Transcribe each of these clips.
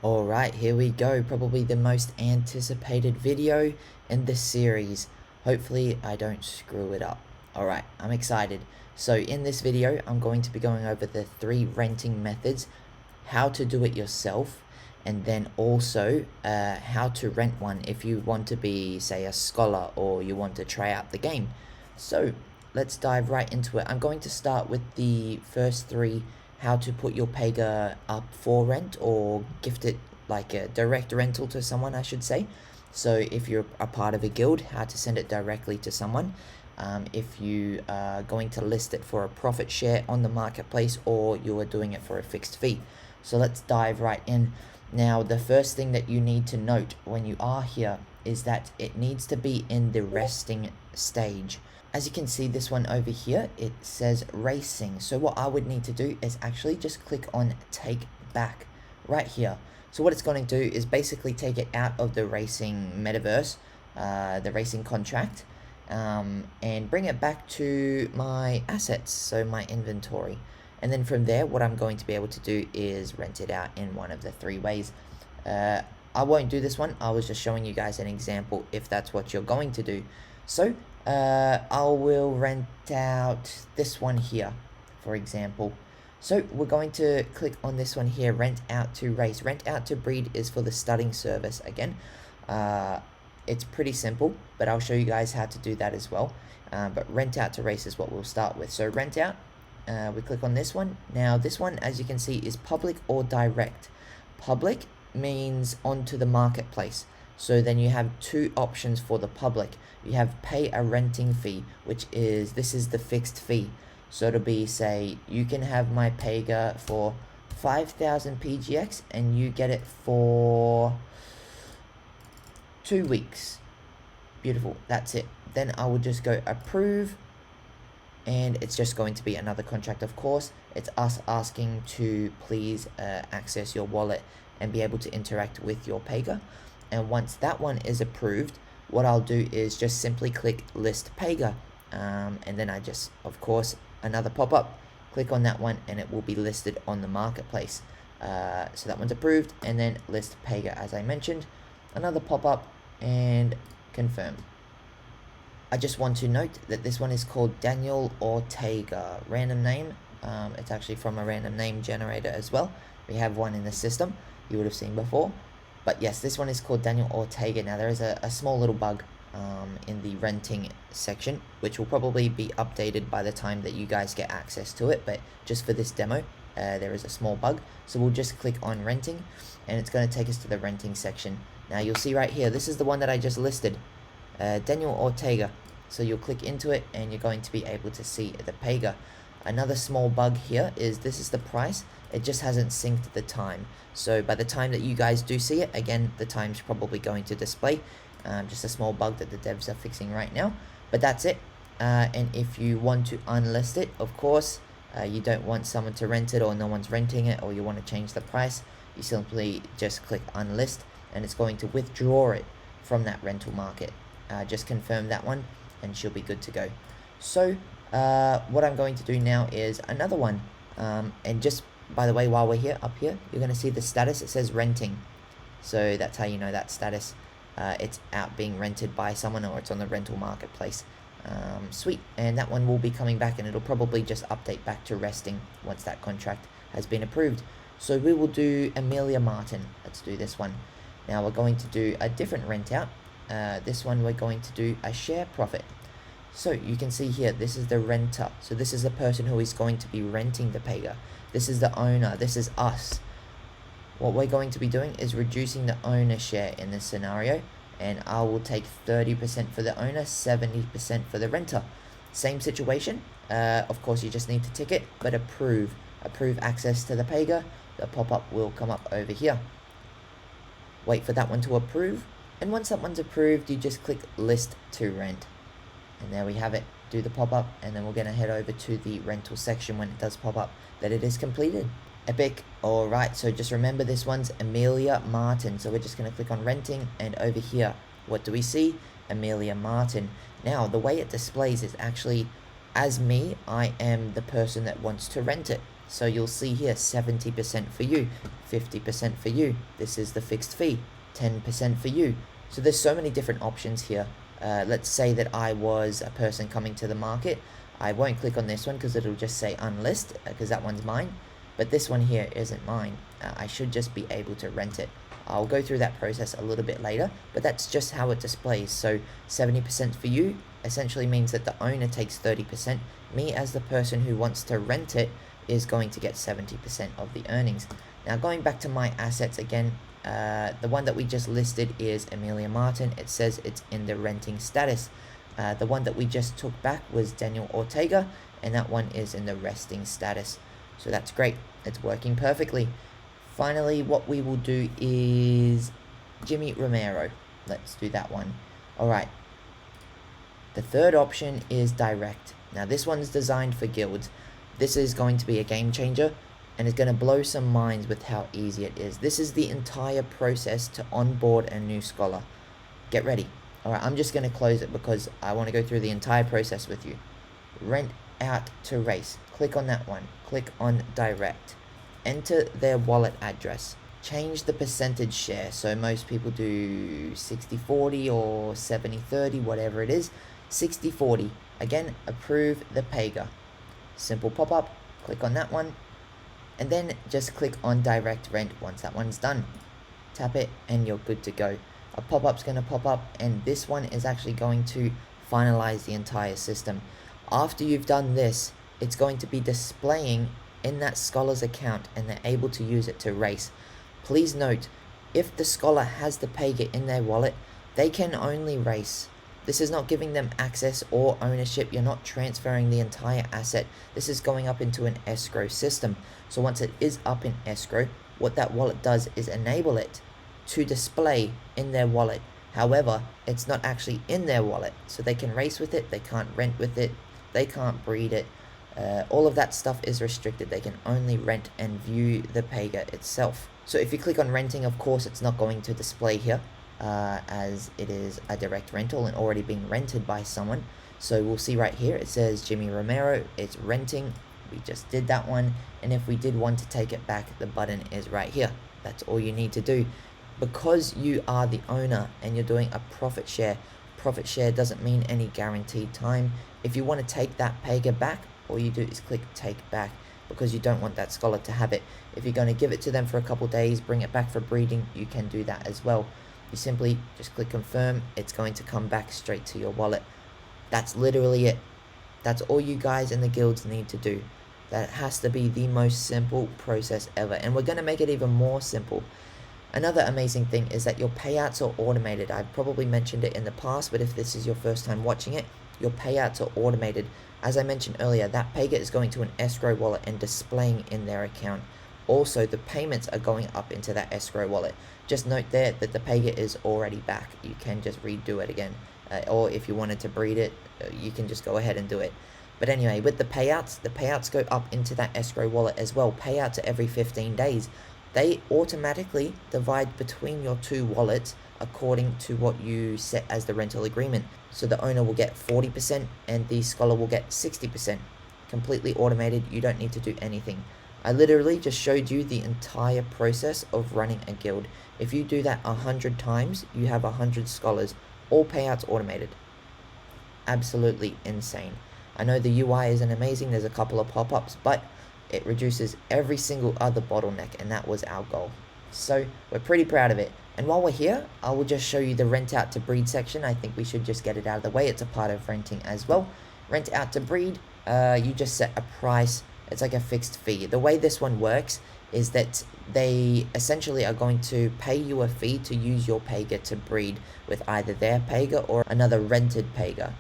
Alright, here we go. Probably the most anticipated video in this series. Hopefully I don't screw it up. Alright, I'm excited. So in this video, I'm going to be going over the 3 renting methods, how to do it yourself, and then also how to rent one if you want to be, say, a scholar or you want to try out the game. So let's dive right into it. I'm going to start with the first 3, how to put your Pega up for rent or gift it like a direct rental to someone, I should say. So if you're a part of a guild, how to send it directly to someone. If you are going to list it for a profit share on the marketplace, or you are doing it for a fixed fee. So let's dive right in. Now, the first thing that you need to note when you are here is that it needs to be in the resting stage. As you can see, this one over here, it says racing. So what I would need to do is actually just click on take back right here. So what it's going to do is basically take it out of the racing metaverse, the racing contract, and bring it back to my assets, so my inventory. And then from there, what I'm going to be able to do is rent it out in one of the 3 ways. I won't do this one. I was just showing you guys an example if that's what you're going to do. So I will rent out this one here, for example. So we're going to click on this one here, rent out to race. Rent out to breed is for the studying service again. It's pretty simple, but I'll show you guys how to do that as well. But rent out to race is what we'll start with. So rent out, we click on this one. Now this one, as you can see, is public or direct. Public means onto the marketplace. So then you have 2 options for the public. You have pay a renting fee, which is, this is the fixed fee. So it'll be, say, you can have my Pega for 5,000 PGX and you get it for 2 weeks. Beautiful, that's it. Then I would just go approve, and it's just going to be another contract, of course. It's us asking to please access your wallet and be able to interact with your Pega. And once that one is approved, what I'll do is just simply click list Pega, and then I just, of course, another pop-up, click on that one and it will be listed on the marketplace. So that one's approved, and then list Pega, as I mentioned, another pop-up, and confirm. I just want to note that this one is called Daniel Ortega, random name. It's actually from a random name generator as well. We have one in the system you would have seen before. But yes, this one is called Daniel Ortega. Now there is a small little bug in the renting section, which will probably be updated by the time that you guys get access to it. But just for this demo, there is a small bug. So we'll just click on renting, and it's going to take us to the renting section. Now you'll see right here, this is the one that I just listed, Daniel Ortega. So you'll click into it and you're going to be able to see the Pega. Another small bug here is this is the price. It just hasn't synced the time. So by the time that you guys do see it, again, the time's probably going to display. Just a small bug that the devs are fixing right now. But that's it. And if you want to unlist it, of course, you don't want someone to rent it or no one's renting it, or you want to change the price, you simply just click unlist and it's going to withdraw it from that rental market. Just confirm that one and she'll be good to go. So what I'm going to do now is another one, and just by the way, while we're here, up here, you're going to see the status. It says renting, so that's how you know that status. It's out being rented by someone, or it's on the rental marketplace. Sweet. And that one will be coming back, and it'll probably just update back to resting once that contract has been approved. So we will do Amelia Martin. Let's do this one. Now we're going to do a different rent out. This one we're going to do a share profit. So you can see here, this is the renter. So this is the person who is going to be renting the Pega. This is the owner. This is us. What we're going to be doing is reducing the owner share in this scenario, and I will take 30% for the owner, 70% for the renter. Same situation. Of course, you just need to tick it, but approve access to the Pega. The pop-up will come up over here. Wait for that one to approve, and once that one's approved, you just click list to rent. And there we have it. Do the pop-up, and then we're going to head over to the rental section when it does pop up that it is completed. Epic. Alright, so just remember this one's Amelia Martin. So we're just going to click on renting, and over here, what do we see? Amelia Martin. Now, the way it displays is actually, as me, I am the person that wants to rent it. So you'll see here 70% for you, 50% for you. This is the fixed fee, 10% for you. So there's so many different options here. Let's say that I was a person coming to the market. I won't click on this one because it'll just say unlist because that one's mine. But this one here isn't mine. I should just be able to rent it. I'll go through that process a little bit later, but that's just how it displays. So 70% for you essentially means that the owner takes 30%. Me as the person who wants to rent it is going to get 70% of the earnings. Now going back to my assets again, the one that we just listed is Emilia Martin. It says it's in the renting status. The one that we just took back was Daniel Ortega, and that one is in the resting status. So that's great. It's working perfectly. Finally, what we will do is Jimmy Romero. Let's do that one. Alright. The third option is direct. Now this one's designed for guilds. This is going to be a game changer, and it's going to blow some minds with how easy it is. This is the entire process to onboard a new scholar. Get ready. Alright, I'm just going to close it because I want to go through the entire process with you. Rent out to race. Click on that one. Click on direct. Enter their wallet address. Change the percentage share. So most people do 60-40 or 70-30, whatever it is. 60-40. Again, approve the Pega. Simple pop-up. Click on that one. And then just click on direct rent once that one's done. Tap it and you're good to go. A pop-up's going to pop up, and this one is actually going to finalize the entire system. After you've done this, it's going to be displaying in that scholar's account, and they're able to use it to race. Please note, if the scholar has the Pega in their wallet, they can only race. This is not giving them access or ownership. You're not transferring the entire asset. This is going up into an escrow system. So once it is up in escrow, what that wallet does is enable it to display in their wallet. However, it's not actually in their wallet. So they can race with it, they can't rent with it, they can't breed it. All of that stuff is restricted. They can only rent and view the Pega itself. So if you click on renting, of course, it's not going to display here as it is a direct rental and already being rented by someone. So we'll see right here, it says Jimmy Romero, it's renting. We just did that one. And if we did want to take it back, the button is right here. That's all you need to do. Because you are the owner and you're doing a profit share doesn't mean any guaranteed time. If you want to take that Pega back, all you do is click take back, because you don't want that scholar to have it. If you're going to give it to them for a couple days, bring it back for breeding, you can do that as well. You simply just click confirm, it's going to come back straight to your wallet. That's literally it. That's all you guys in the guilds need to do. That has to be the most simple process ever, and we're going to make it even more simple. Another amazing thing is that your payouts are automated. I've probably mentioned it in the past, but if this is your first time watching it, your payouts are automated. As I mentioned earlier, that Pega is going to an escrow wallet and displaying in their account. Also, the payments are going up into that escrow wallet. Just note there that the Pega is already back. You can just redo it again. Or if you wanted to breed it, you can just go ahead and do it. But anyway, with the payouts go up into that escrow wallet as well. Payouts are every 15 days. They automatically divide between your two wallets according to what you set as the rental agreement. So the owner will get 40% and the scholar will get 60%. Completely automated, you don't need to do anything. I literally just showed you the entire process of running a guild. If you do that 100 times, you have 100 scholars. All payouts automated. Absolutely insane. I know the UI isn't amazing, there's a couple of pop-ups, but it reduces every single other bottleneck, and that was our goal. So we're pretty proud of it. And while we're here, I will just show you the rent out to breed section. I think we should just get it out of the way. It's a part of renting as well. Rent out to breed, you just set a price. It's like a fixed fee. The way this one works is that they essentially are going to pay you a fee to use your Pega to breed with either their Pega or another rented Pega.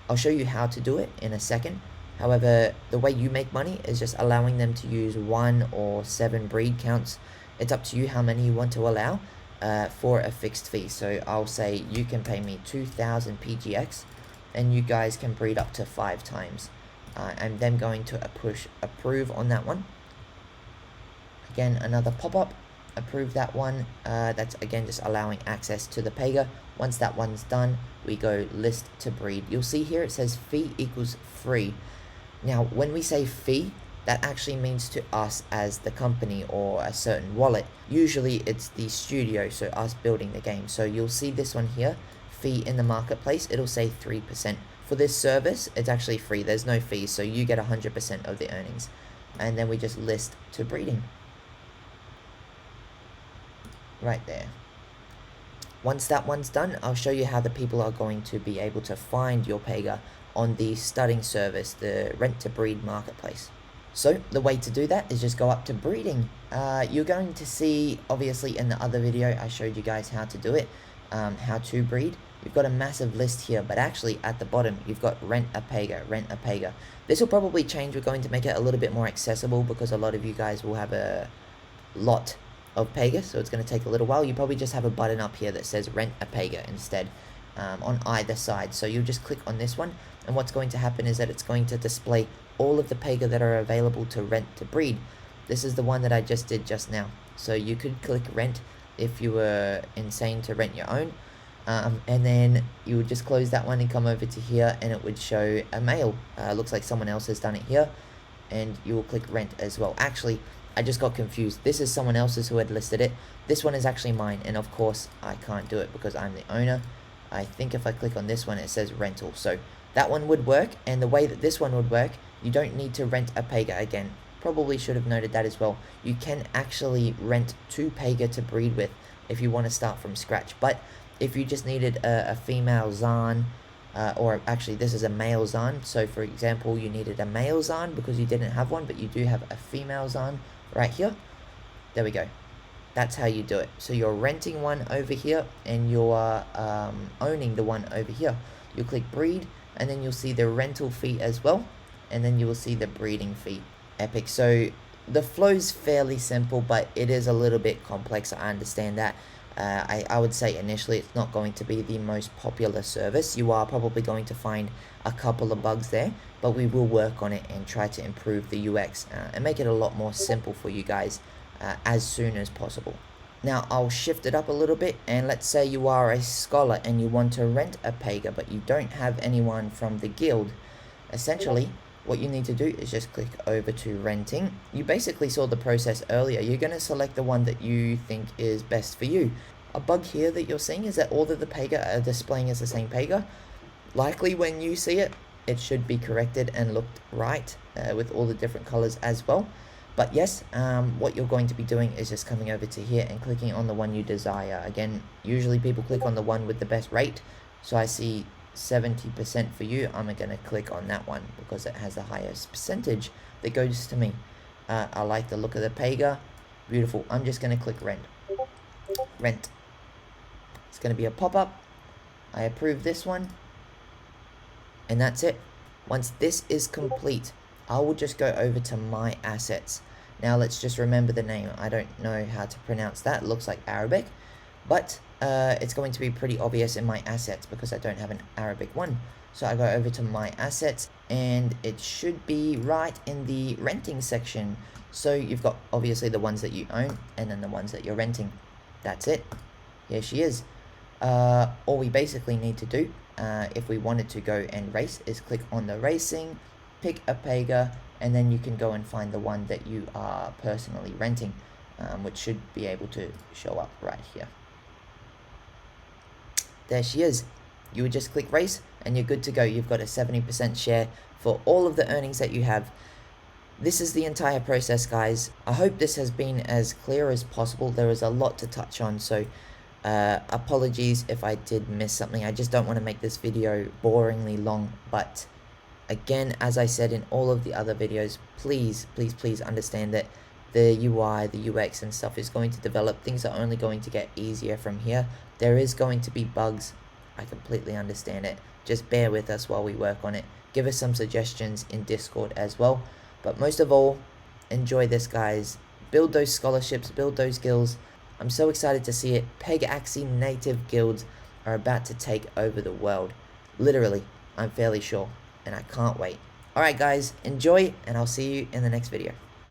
I'll show you how to do it in a second. However, the way you make money is just allowing them to use 1 or 7 breed counts. It's up to you how many you want to allow for a fixed fee. So I'll say you can pay me 2,000 PGX and you guys can breed up to 5 times. I'm then going to push approve on that one. Again, another pop-up, approve that one. That's again just allowing access to the Pega. Once that one's done, we go list to breed. You'll see here it says fee equals free. Now, when we say fee, that actually means to us as the company or a certain wallet. Usually it's the studio, so us building the game. So you'll see this one here, fee in the marketplace, it'll say 3%. For this service, it's actually free, there's no fees, so you get 100% of the earnings. And then we just list to breeding. Right there. Once that one's done, I'll show you how the people are going to be able to find your Pega on the studying service, the rent to breed marketplace. So the way to do that is just go up to breeding. You're going to see, obviously in the other video I showed you guys how to do it, how to breed. You've got a massive list here, but actually at the bottom you've got rent a Pega. This will probably change. We're going to make it a little bit more accessible because a lot of you guys will have a lot of Pega, so it's going to take a little while. You probably just have a button up here that says rent a Pega instead, on either side. So you'll just click on this one, and what's going to happen is that it's going to display all of the Pega that are available to rent to breed. This is the one that I just did just now. So you could click rent if you were insane to rent your own, and then you would just close that one and come over to here, and it would show a male. Looks like someone else has done it here, and you will click rent as well. Actually, I just got confused. This is someone else's who had listed it. This one is actually mine, and of course I can't do it because I'm the owner. I think if I click on this one, it says rental. So that one would work, and the way that this one would work, you don't need to rent a Pega again. Probably should have noted that as well. You can actually rent 2 Pega to breed with if you want to start from scratch. But if you just needed a female Zaan, or actually this is a male Zaan, so for example you needed a male Zaan because you didn't have one, but you do have a female Zaan right here, there we go. That's how you do it. So you're renting one over here, and you're owning the one over here. You'll click breed, and then you'll see the rental fee as well, and then you will see the breeding fee. Epic. So the flow's fairly simple, but it is a little bit complex. I understand that. I would say initially it's not going to be the most popular service. You are probably going to find a couple of bugs there, but we will work on it and try to improve the UX and make it a lot more simple for you guys as soon as possible. Now I'll shift it up a little bit, and let's say you are a scholar and you want to rent a Pega, but you don't have anyone from the guild. Essentially what you need to do is just click over to renting. You basically saw the process earlier. You're going to select the one that you think is best for you. A bug here that you're seeing is that all of the Pega are displaying as the same Pega. Likely when you see it, it should be corrected and looked right with all the different colors as well. But yes, what you're going to be doing is just coming over to here and clicking on the one you desire. Again, usually people click on the one with the best rate. So I see 70% for you. I'm going to click on that one because it has the highest percentage that goes to me. I like the look of the Pega. Beautiful. I'm just going to click rent. It's going to be a pop-up. I approve this one, and that's it. Once this is complete, I will just go over to my assets. Now let's just remember the name. I don't know how to pronounce that. It looks like Arabic, but it's going to be pretty obvious in my assets because I don't have an Arabic one. So I go over to my assets, and it should be right in the renting section. So you've got obviously the ones that you own and then the ones that you're renting. That's it. Here she is. All we basically need to do if we wanted to go and race is click on the racing, pick a Pega, and then you can go and find the one that you are personally renting, which should be able to show up right here. There she is. You would just click race and you're good to go. You've got a 70% share for all of the earnings that you have. This is the entire process, guys. I hope this has been as clear as possible. There is a lot to touch on, so apologies if I did miss something. I just don't want to make this video boringly long, but again, as I said in all of the other videos, please understand that the UI, the UX and stuff is going to develop. Things are only going to get easier from here. There is going to be bugs. I completely understand it. Just bear with us while we work on it. Give us some suggestions in Discord as well. But most of all, enjoy this, guys. Build those scholarships, build those guilds. I'm so excited to see it. Pegaxi native guilds are about to take over the world. Literally, I'm fairly sure. And I can't wait. Alright guys, enjoy, and I'll see you in the next video.